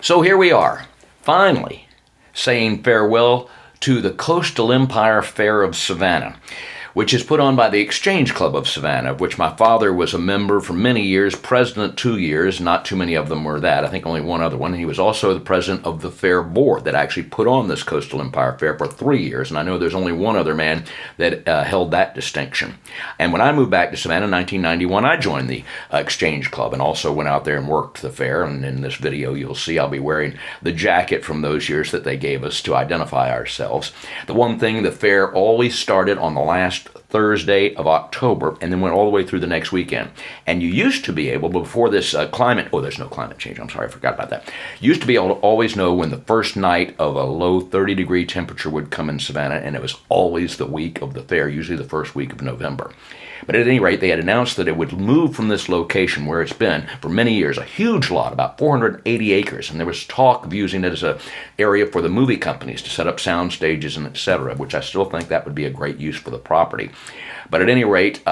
So here we are, finally saying farewell to the Coastal Empire Fair of Savannah, which is put on by the Exchange Club of Savannah, of which my father was a member for many years, president 2 years. Not too many of them were that. I think only one other one. He was also the president of the fair board that actually put on this Coastal Empire Fair for 3 years, and I know there's only one other man that held that distinction. And when I moved back to Savannah in 1991, I joined the Exchange Club and also went out there and worked the fair. And in this video, you'll see I'll be wearing the jacket from those years that they gave us to identify ourselves. The one thing, the fair always started on the last Thursday of October and then went all the way through the next weekend. And you used to be able, before this there's no climate change, I'm sorry, I forgot about that. You used to be able to always know when the first night of a low 30-degree temperature would come in Savannah, and it was always the week of the fair, usually the first week of November. But at any rate, they had announced that it would move from this location where it's been for many years, a huge lot, about 480 acres, and there was talk of using it as an area for the movie companies to set up sound stages and etc., which I still think that would be a great use for the property. But at any rate,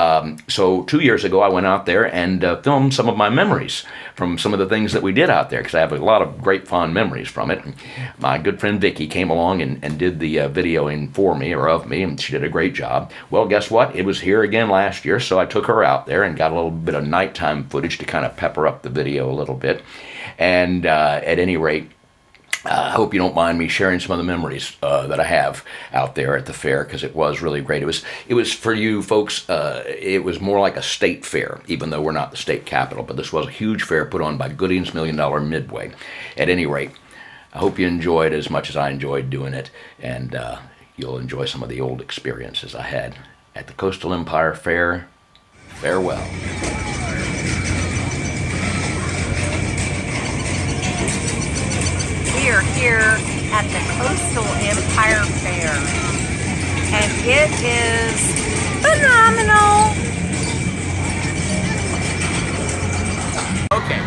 so 2 years ago I went out there and filmed some of my memories from some of the things that we did out there, because I have a lot of great fond memories from it. And my good friend Vickie came along and did the videoing for me, or of me, and she did a great job. Well, guess what? It was here again last year, so I took her out there and got a little bit of nighttime footage to kind of pepper up the video a little bit. And at any rate, I hope you don't mind me sharing some of the memories that I have out there at the fair, because it was really great. It was for you folks, it was more like a state fair, even though we're not the state capital, but this was a huge fair put on by Gooding's $1 Million Midway. At any rate, I hope you enjoyed as much as I enjoyed doing it, and you'll enjoy some of the old experiences I had at the Coastal Empire Fair. Farewell. We are here at the Coastal Empire Fair, and it is phenomenal. Okay,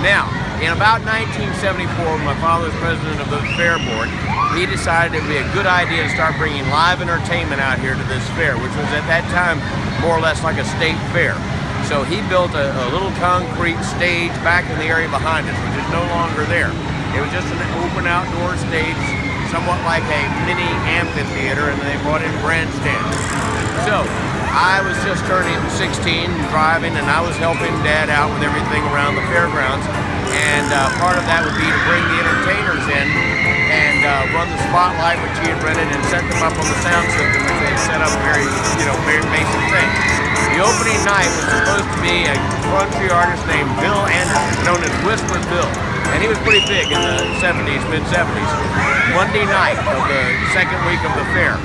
now, in about 1974, when my father was president of the fair board, he decided it would be a good idea to start bringing live entertainment out here to this fair, which was at that time more or less like a state fair. So he built a little concrete stage back in the area behind us, which is no longer there. It was just an open outdoor stage, somewhat like a mini amphitheater, and they brought in grandstands. So I was just turning 16, driving, and I was helping Dad out with everything around the fairgrounds. And part of that would be to bring the entertainers in and run the spotlight, which he had rented, and set them up on the sound system, which they set up very basic thing. The opening night was supposed to be a country artist named Bill Anderson, known as Whisper Bill. And he was pretty big in the 70s, mid-70s. Monday night of the second week of the fair,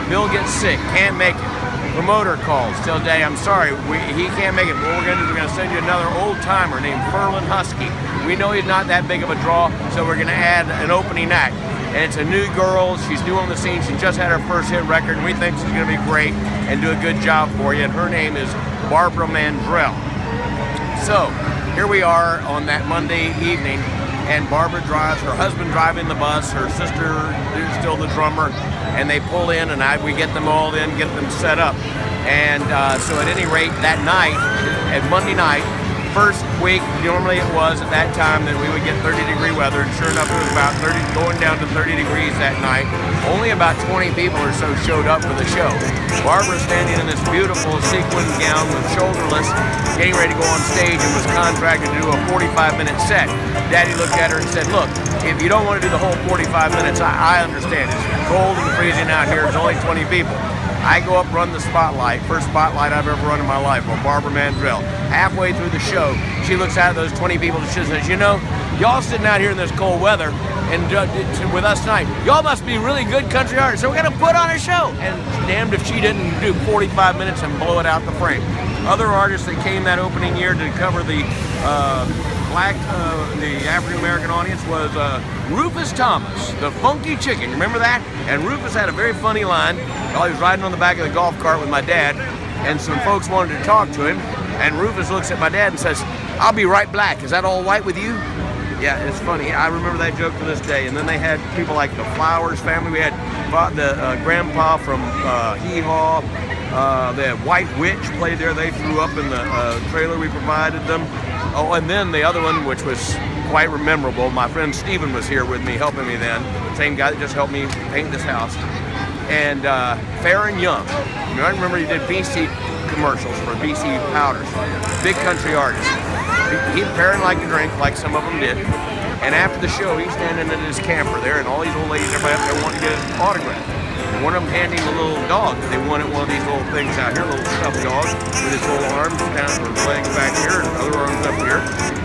Bill gets sick, can't make it. Promoter calls, tells Daddy, I'm sorry, he can't make it. What we're going to do is we're going to send you another old-timer named Furlan Husky. We know he's not that big of a draw, so we're going to add an opening act. And it's a new girl, she's new on the scene, she just had her first hit record, and we think she's going to be great and do a good job for you. And her name is Barbara Mandrell. So, here we are on that Monday evening, and Barbara drives, her husband driving the bus, her sister is still the drummer, and they pull in, and we get them all in, get them set up. And so at any rate, that night, at Monday night, first week, normally it was at that time that we would get 30-degree weather, and sure enough it was about 30, going down to 30 degrees that night. Only about 20 people or so showed up for the show. Barbara standing in this beautiful sequin gown with shoulderless, getting ready to go on stage, and was contracted to do a 45-minute set. Daddy looked at her and said, look, if you don't want to do the whole 45 minutes, I understand. It's cold and freezing out here, there's only 20 people. I go up, run the spotlight, first spotlight I've ever run in my life on Barbara Mandrell. Halfway through the show, she looks at those 20 people and she says, you know, y'all sitting out here in this cold weather and with us tonight, y'all must be really good country artists, so we're going to put on a show. And damned if she didn't do 45 minutes and blow it out the frame. Other artists that came that opening year to cover the the African-American audience was Rufus Thomas, the Funky Chicken. Remember that? And Rufus had a very funny line while he was riding on the back of the golf cart with my dad, and some folks wanted to talk to him, and Rufus looks at my dad and says, I'll be right black. Is that all white with you? Yeah, it's funny. I remember that joke to this day. And then they had people like the Flowers family. We had the grandpa from Hee Haw. They had White Witch played there. They threw up in the trailer we provided them. Oh, and then the other one, which was quite memorable. My friend Steven was here with me, helping me then. Same guy that just helped me paint this house. And Fair and Young. I remember he did BC commercials for BC Powders. Big country artist. He apparently liked to drink, like some of them did. And after the show, he's standing in his camper there, and all these old ladies, everybody up there wanting to get his autograph. And one of them handing a little dog. They wanted one of these little things out here, a little stuffed dog, with his little arms down, or legs back here, and other arms up here.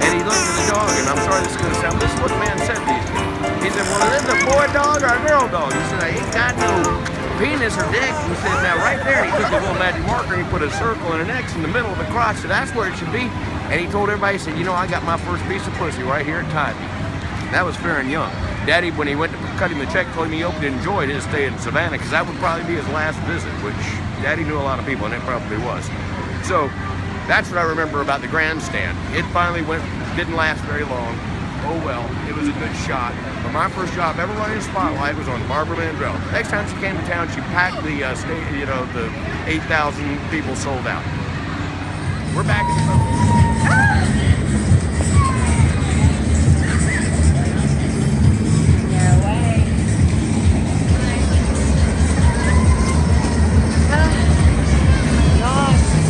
And he looked at the dog, and I'm sorry this is going to sound, this is what the man said to these people. He said, well, is this a boy dog or a girl dog? He said, I ain't got no penis or dick. He said, now right there, he took a little magic marker, and he put a circle and an X in the middle of the crotch, so that's where it should be. And he told everybody, he said, you know, I got my first piece of pussy right here at Tybee. That was Fair and Young. Daddy, when he went to cut him the check, told him he hoped he enjoyed his stay in Savannah, because that would probably be his last visit, which Daddy knew a lot of people, and it probably was. So that's what I remember about the grandstand. It finally didn't last very long. Oh well, it was a good shot. But my first job ever running a spotlight was on Barbara Mandrell. Next time she came to town, she packed the the 8,000 people sold out. We're back in the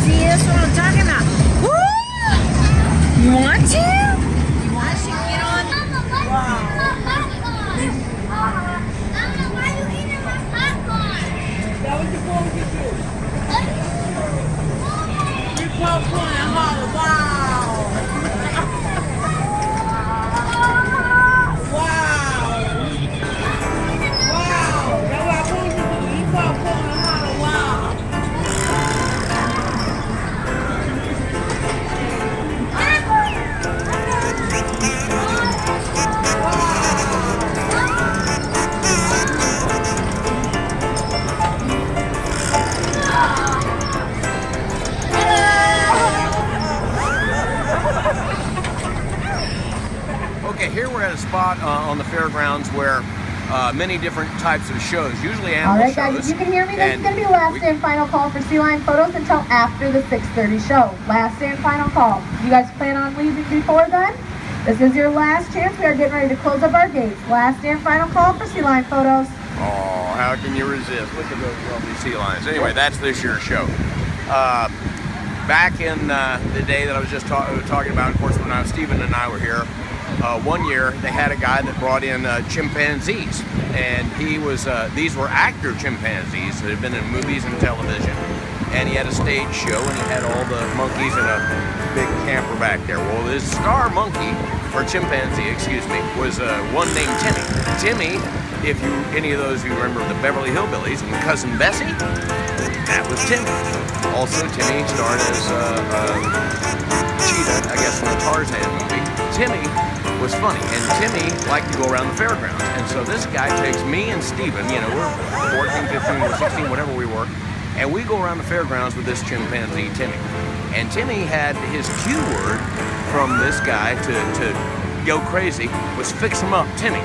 See, that's what I'm talking about. Woo! You want to? You want to get on? Wow. That was the phone you do. You popcorn and holler. Wow. Wow. Wow. That's what I told you to do. You popcorn and holler. Wow. Okay, here we're at a spot on the fairgrounds where many different types of shows, usually animal All right, shows. guys, if you can hear me, this is going to be last and final call for Sea Lion photos until after the 6:30 show. Last and final call. You guys plan on leaving before then? This is your last chance. We are getting ready to close up our gates. Last and final call for Sea Lion photos. Oh, how can you resist? Look at those lovely sea lions. Anyway, that's this year's show. Back in the day that I was just talking about, of course, when Stephen and I were here, one year they had a guy that brought in chimpanzees, and he was these were actor chimpanzees that had been in movies and television, and he had a stage show, and he had all the monkeys in a big camper back there. Well, his star monkey, or chimpanzee, excuse me, was one named Timmy. Timmy, if any of those who remember the Beverly Hillbillies and Cousin Bessie, that was Timmy. Also, Timmy starred as Cheetah, I guess, in the Tarzan movie. Timmy was funny, and Timmy liked to go around the fairgrounds. And so this guy takes me and Steven, you know, we're 14, 15, or 16, whatever we were, and we go around the fairgrounds with this chimpanzee, Timmy. And Timmy had his cue word from this guy to go crazy was fix him up, Timmy.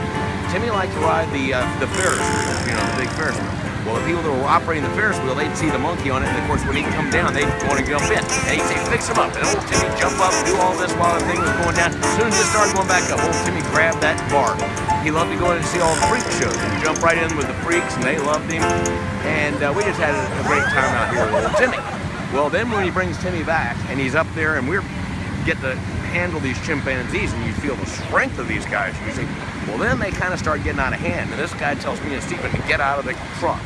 Timmy liked to ride the Ferris wheel, you know, the big Ferris wheel. Well, the people that were operating the Ferris wheel, they'd see the monkey on it, and of course, when he'd come down, they'd want to jump in. And he'd say, fix him up. And old Timmy jump up and do all this while the thing was going down. As soon as it started going back up, old Timmy grabbed that bar. He loved to go in and see all the freak shows and jump right in with the freaks, and they loved him. And we just had a great time out here with old Timmy. Well, then when he brings Timmy back, and he's up there, and we're get to handle these chimpanzees, and you feel the strength of these guys, you see. Well, then they kind of start getting out of hand, and this guy tells me and Stephen to get out of the truck.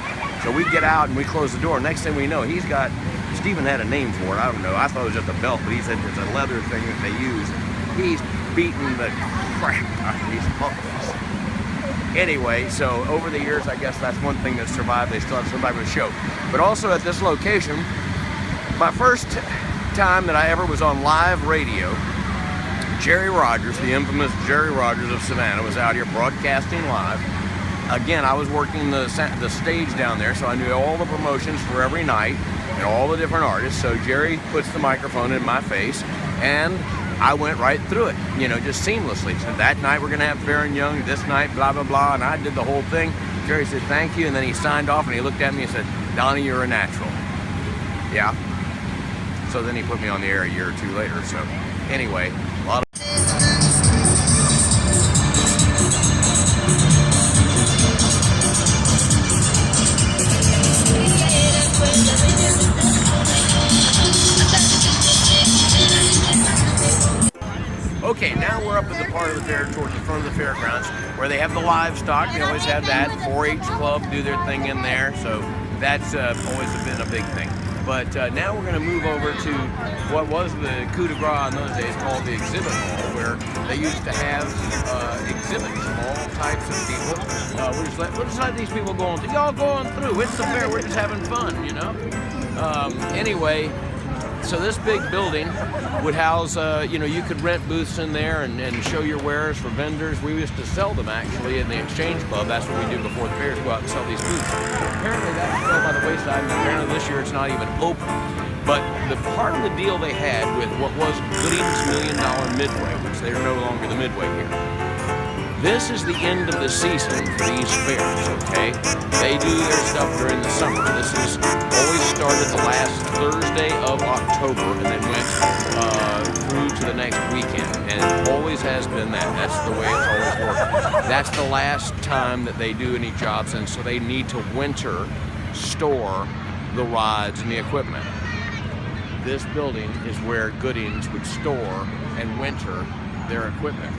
So we get out and we close the door. Next thing we know, he's got, Stephen had a name for it, I don't know, I thought it was just a belt, but he said it's a leather thing that they use. He's beating the crap out of these monkeys. Anyway, so over the years, I guess that's one thing that survived. They still have survived the show. But also at this location, my first time that I ever was on live radio, Jerry Rogers, the infamous Jerry Rogers of Savannah, was out here broadcasting live. Again, I was working the stage down there, so I knew all the promotions for every night and all the different artists. So Jerry puts the microphone in my face, and I went right through it, you know, just seamlessly. So that night we're going to have Fair and Young, this night, blah, blah, blah, and I did the whole thing. Jerry said, thank you, and then he signed off, and he looked at me and said, Donnie, you're a natural. Yeah. So then he put me on the air a year or two later. So anyway, a lot of Okay, now we're up at the part of the fair towards the front of the fairgrounds where they have the livestock. They always have that. 4-H club do their thing in there, so that's always been a big thing. But now we're going to move over to what was the coup de grace in those days called the exhibit hall, where they used to have exhibits from all types of people. We'll just let these people go on. Y'all go on through. It's the fair. We're just having fun, you know. Anyway, so this big building would house, you could rent booths in there and show your wares for vendors. We used to sell them actually in the Exchange Club. That's what we do before the fairs, go out and sell these booths. Apparently that fell by the wayside, and apparently this year it's not even open. But the part of the deal they had with what was Gooding's $1 Million Midway, which they're no longer the Midway here. This is the end of the season for these fairs, okay? They do their stuff during the summer. This is always started the last Thursday of October and then went through to the next weekend. And it always has been that. That's the way it's always worked. That's the last time that they do any jobs, and so they need to winter store the rides and the equipment. This building is where Goodings would store and winter their equipment.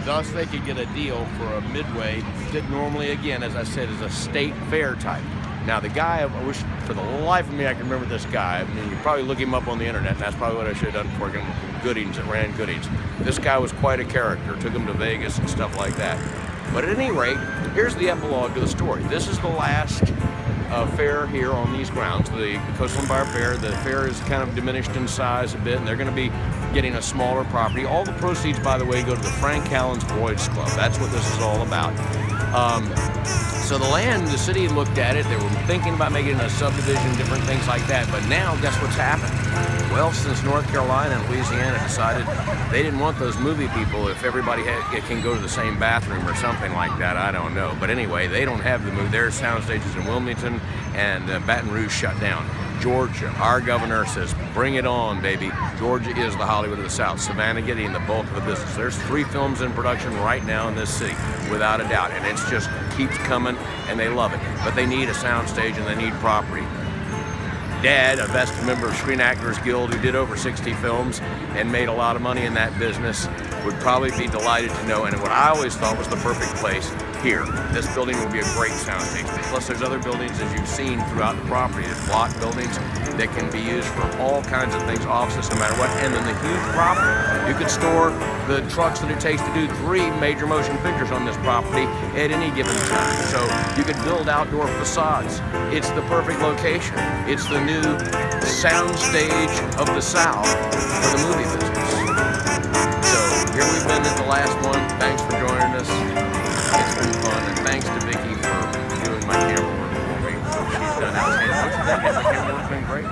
Thus, they could get a deal for a Midway that normally, again, as I said, is a state fair type. Now, the guy, I wish for the life of me I can remember this guy. I mean, you probably look him up on the internet, and that's probably what I should have done before getting Goodings that ran Goodings. This guy was quite a character, took him to Vegas and stuff like that. But at any rate, here's the epilogue to the story. This is the last fair here on these grounds, the Coastal Empire Fair. The fair is kind of diminished in size a bit, and they're going to be getting a smaller property. All the proceeds, by the way, go to the Frank Allen's Boys Club. That's what this is all about. So the land, the city looked at it. They were thinking about making a subdivision, different things like that. But now, guess what's happened? Well, since North Carolina and Louisiana decided they didn't want those movie people, if everybody can go to the same bathroom or something like that, I don't know. But anyway, they don't have the movie. Their sound stages in Wilmington and Baton Rouge shut down. Georgia, our governor says, bring it on, baby. Georgia is the Hollywood of the South. Savannah getting the bulk of the business. There's 3 films in production right now in this city, without a doubt. And it's just keeps coming, and they love it. But they need a sound stage, and they need property. Dad, a vested member of Screen Actors Guild who did over 60 films and made a lot of money in that business, would probably be delighted to know, and what I always thought was the perfect place, here. This building would be a great soundstage. Plus there's other buildings, as you've seen throughout the property. There's block buildings that can be used for all kinds of things, offices, no matter what, and then the huge property. You could store the trucks that it takes to do 3 major motion pictures on this property at any given time. So you could build outdoor facades. It's the perfect location. It's the new sound stage of the South for the movie business. So here we've been at the last one. Thanks for joining us. It's been fun, and thanks to Vickie for doing my camera work for me. She's done outstanding. Don't you think the camera work's been great?